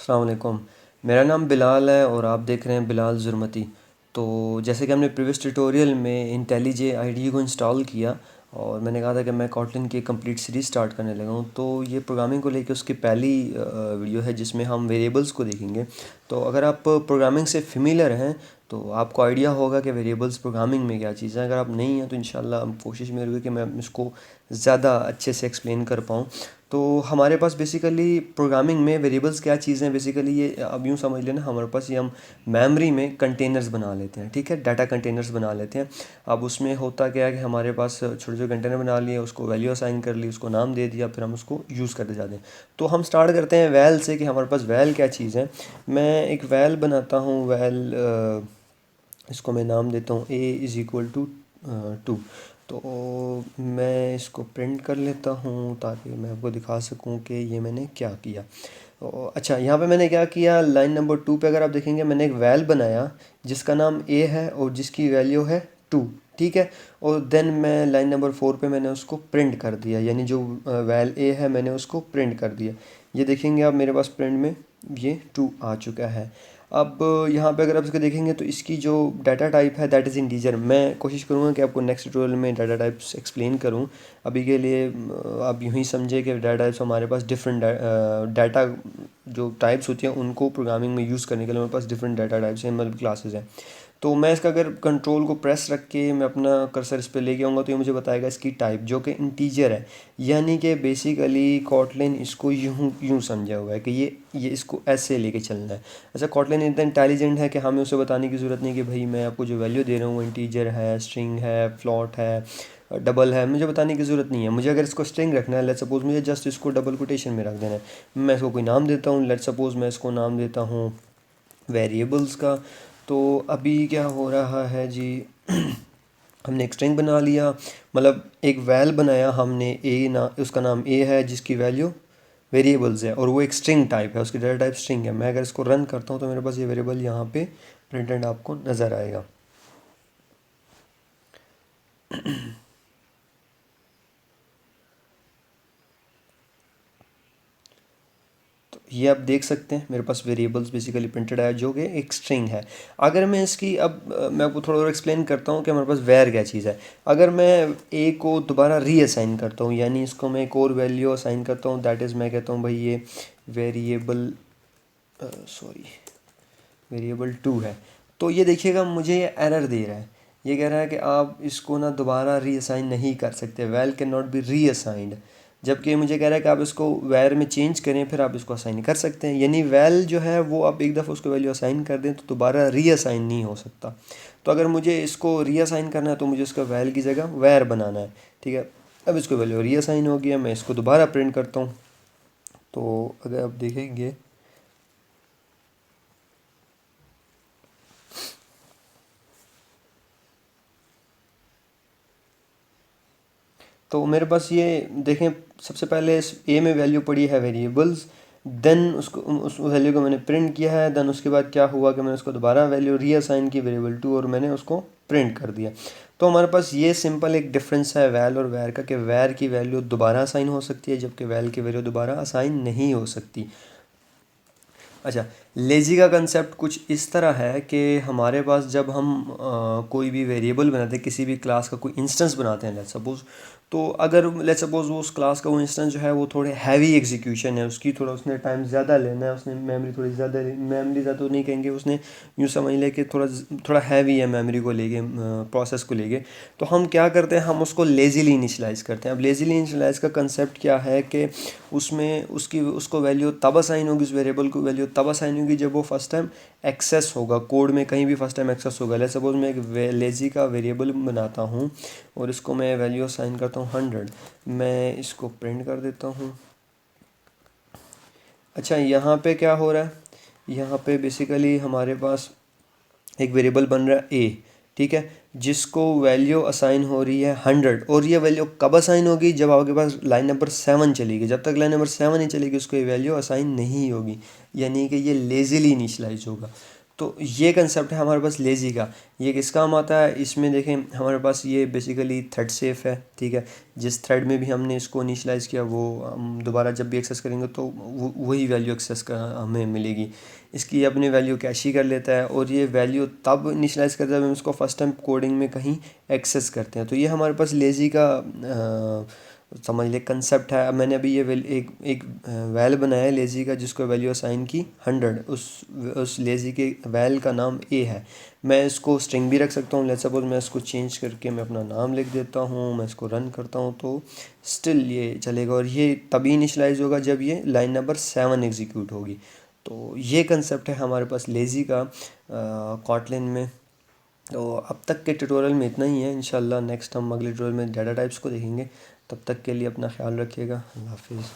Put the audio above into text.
अस्सलाम वालेकुम। मेरा नाम बिलाल है और आप देख रहे हैं बिलाल ज़ुरमती। तो जैसे कि हमने प्रीवियस ट्यूटोरियल में इंटेलिजे आईडीई को इंस्टॉल किया और मैंने कहा था कि मैं कॉटलिन की कंप्लीट सीरीज़ स्टार्ट करने लगा हूँ। तो ये प्रोग्रामिंग को लेके उसकी पहली वीडियो है जिसमें हम वेरिएबल्स को देखेंगे। तो अगर आप प्रोग्रामिंग से फेमिलियर हैं तो आपको आइडिया होगा कि वेरिएबल्स प्रोग्रामिंग में क्या चीज़ है। अगर आप नहीं हैं तो इंशाल्लाह कोशिश मेरी होगी कि मैं इसको ज़्यादा अच्छे से एक्सप्लेन कर पाऊँ। तो हमारे पास बेसिकली प्रोग्रामिंग में वेरिएबल्स क्या चीज़ हैं, बेसिकली ये अब यूँ समझ लेना, हमारे पास ये हम मेमोरी में कंटेनर्स बना लेते हैं, ठीक है, डाटा कंटेनर्स बना लेते हैं। अब उसमें होता क्या है कि हमारे पास छोटे छोटे कंटेनर बना लिए, उसको वैल्यू असाइन कर ली, उसको नाम दे दिया, फिर हम उसको यूज़ करते जाते हैं। तो हम स्टार्ट करते हैं वैल से कि हमारे पास वैल क्या चीज़ है। मैं एक वैल बनाता हूँ, वैल इसको मैं नाम देता हूँ ए इज़ इक्वल टू 2। तो मैं इसको प्रिंट कर लेता हूँ ताकि मैं आपको दिखा सकूँ कि ये मैंने क्या किया। अच्छा, यहाँ पे मैंने क्या किया, लाइन नंबर 2 पे अगर आप देखेंगे मैंने एक वैल बनाया जिसका नाम ए है और जिसकी वैल्यू है 2, ठीक है। और देन मैं लाइन नंबर 4 पे मैंने उसको प्रिंट कर दिया, यानी जो वैल ए है मैंने उसको प्रिंट कर दिया। ये देखेंगे आप मेरे पास प्रिंट में ये 2 आ चुका है। अब यहाँ पे अगर आप इसको देखेंगे तो इसकी जो डाटा टाइप है दैट इज़ इंटीजर। मैं कोशिश करूँगा कि आपको नेक्स्ट ट्यूटोरियल में डाटा टाइप्स एक्सप्लेन करूँ। अभी के लिए आप यूँ ही समझे कि डाटा टाइप्स हमारे पास डिफरेंट डाटा जो टाइप्स होती हैं उनको प्रोग्रामिंग में यूज़ करने के लिए हमारे पास डिफरेंट डाटा टाइप्स हैं, मतलब क्लासेस हैं। तो मैं इसका अगर कंट्रोल को प्रेस रख के मैं अपना कर्सर इस पे लेके आऊँगा तो ये मुझे बताएगा इसकी टाइप जो कि इंटीजर है। यानी कि बेसिकली कॉटलिन इसको यूँ यूँ समझा हुआ है कि ये इसको ऐसे लेके चलना है। अच्छा, कॉटलिन इतना इंटेलिजेंट है कि हमें उसे बताने की ज़रूरत नहीं कि भाई मैं आपको जो वैल्यू दे रहा हूँ वो इंटीजर है, स्ट्रिंग है, फ्लॉट है, डबल है, मुझे बताने की ज़रूरत नहीं है। मुझे अगर इसको स्ट्रिंग रखना है, लेट सपोज़ मुझे जस्ट इसको डबल कोटेशन में रख देना है, मैं इसको कोई नाम देता हूँ, लेट सपोज़ मैं इसको नाम देता हूँ वेरिएबल्स का। तो अभी क्या हो रहा है जी, हमने एक स्ट्रिंग बना लिया, मतलब एक वैल बनाया हमने, ए ना उसका नाम ए है जिसकी वैल्यू वेरिएबल्स है और वो एक स्ट्रिंग टाइप है, उसकी डाटा टाइप स्ट्रिंग है। मैं अगर इसको रन करता हूँ तो मेरे पास ये वेरिएबल यहाँ पे प्रिंटेड आपको नज़र आएगा। ये आप देख सकते हैं मेरे पास वेरिएबल्स बेसिकली प्रिंटेड है जो कि एक स्ट्रिंग है। अगर मैं इसकी अब मैं आपको थोड़ा और एक्सप्लेन करता हूँ कि हमारे पास वेर क्या चीज़ है। अगर मैं ए को दोबारा रीअसाइन करता हूँ, यानी इसको मैं एक और वैल्यू असाइन करता हूँ, दैट इज़ मैं कहता हूँ भाई ये वेरिएबल सॉरी वेरिएबल 2 है। तो ये देखिएगा मुझे ये एरर दे रहा है, ये कह रहा है कि आप इसको ना दोबारा रीअसाइन नहीं कर सकते, वैल कैन नॉट बी रीअसाइंड। जबकि मुझे कह रहा है कि आप इसको वैर में चेंज करें फिर आप इसको असाइन कर सकते हैं, यानी वैल जो है वो आप एक दफ़ा उसको वैल्यू असाइन कर दें तो दोबारा रीअसाइन नहीं हो सकता। तो अगर मुझे इसको रीअसाइन करना है तो मुझे उसका वैल की जगह वैर बनाना है, ठीक है। अब इसको वैल्यू रीअसाइन हो गया, मैं इसको दोबारा प्रिंट करता हूँ। तो अगर आप देखेंगे तो मेरे पास ये देखें, सबसे पहले इस ए में वैल्यू पड़ी है वेरिएबल्स, देन उसको उस वैल्यू को मैंने प्रिंट किया है, देन उसके बाद क्या हुआ कि मैंने उसको दोबारा वैल्यू रीअसाइन की वेरिएबल 2 और मैंने उसको प्रिंट कर दिया। तो हमारे पास ये सिंपल एक डिफरेंस है वैल और वैर का कि वैर की वैल्यू दोबारा असाइन हो सकती है जबकि वैल की वैल्यू दोबारा असाइन नहीं हो सकती। अच्छा, लेज़ी का कंसेप्ट कुछ इस तरह है कि हमारे पास जब हम कोई भी वेरिएबल बनाते हैं, किसी भी क्लास का कोई इंस्टेंस बनाते हैं, लेट्स सपोज, तो अगर लेट्स सपोज वो उस क्लास का वो इंस्टेंस जो है वो थोड़े हैवी एग्जीक्यूशन है उसकी, थोड़ा उसने टाइम ज़्यादा लेना है, उसने मेमोरी थोड़ी ज़्यादा, मेमोरी ज़्यादा तो नहीं कहेंगे, उसने यूँ समझ लें कि थोड़ा थोड़ा हैवी है मेमोरी को लेके, प्रोसेस को लेके। तो हम क्या करते हैं, हम उसको लेज़ीली इनिशलाइज़ करते हैं। अब लेज़ीली इनिशलाइज़ का कंसेप्ट क्या है कि उसमें उसकी उसको वैल्यू तब असाइन होगी, उस वेरिएबल को वैल्यू तब असाइन होगी जब वो फर्स्ट टाइम एक्सेस होगा, कोड में कहीं भी फर्स्ट टाइम एक्सेस होगा। लेट्स सपोज मैं एक लेज़ी का वेरिएबल बनाता हूँ और इसको मैं वैल्यू असाइन करता हूँ 100, मैं इसको प्रिंट कर देता हूँ। अच्छा, यहाँ पे क्या हो रहा है, यहाँ पे बेसिकली हमारे पास एक वेरिएबल बन रहा है ए, ठीक है, जिसको वैल्यू असाइन हो रही है 100, और ये वैल्यू कब असाइन होगी, जब आपके पास लाइन नंबर 7 चलेगी। जब तक लाइन नंबर 7 नहीं चलेगी उसको ये वैल्यू असाइन नहीं होगी, यानी कि ये लेज़ीली इनिशलाइज होगा। तो ये कंसेप्ट है हमारे पास लेज़ी का। ये किस काम आता है, इसमें देखें हमारे पास ये बेसिकली थ्रेड सेफ है, ठीक है। जिस थ्रेड में भी हमने इसको इनिशलाइज़ किया वो हम दोबारा जब भी एक्सेस करेंगे तो वही वैल्यू एक्सेस का हमें मिलेगी। इसकी अपनी वैल्यू कैश ही कर लेता है, और ये वैल्यू तब इनिशलाइज़ करता है जब हम इसको फर्स्ट टाइम कोडिंग में कहीं एक्सेस करते हैं। तो ये हमारे पास लेज़ी का समझ ले कंसेप्ट है। अब मैंने अभी ये एक वैल बनाया है लेज़ी का, जिसको वैल्यू असाइन की 100। उस लेज़ी के वैल का नाम ए है। मैं इसको स्ट्रिंग भी रख सकता हूँ। लेट्स सपोज मैं इसको चेंज करके मैं अपना नाम लिख देता हूँ, मैं इसको रन करता हूँ तो स्टिल ये चलेगा, और ये तभी इनिशलाइज होगा जब ये लाइन नंबर 7 एग्जीक्यूट होगी। तो ये कंसेप्ट है हमारे पास लेज़ी का कॉटलिन में। तो अब तक के ट्यूटोरियल में इतना ही है। इंशाल्लाह नेक्स्ट हम अगले ट्यूटोरियल में डाटा टाइप्स को देखेंगे। तब तक के लिए अपना ख्याल रखिएगा। अल्लाह हाफिज़।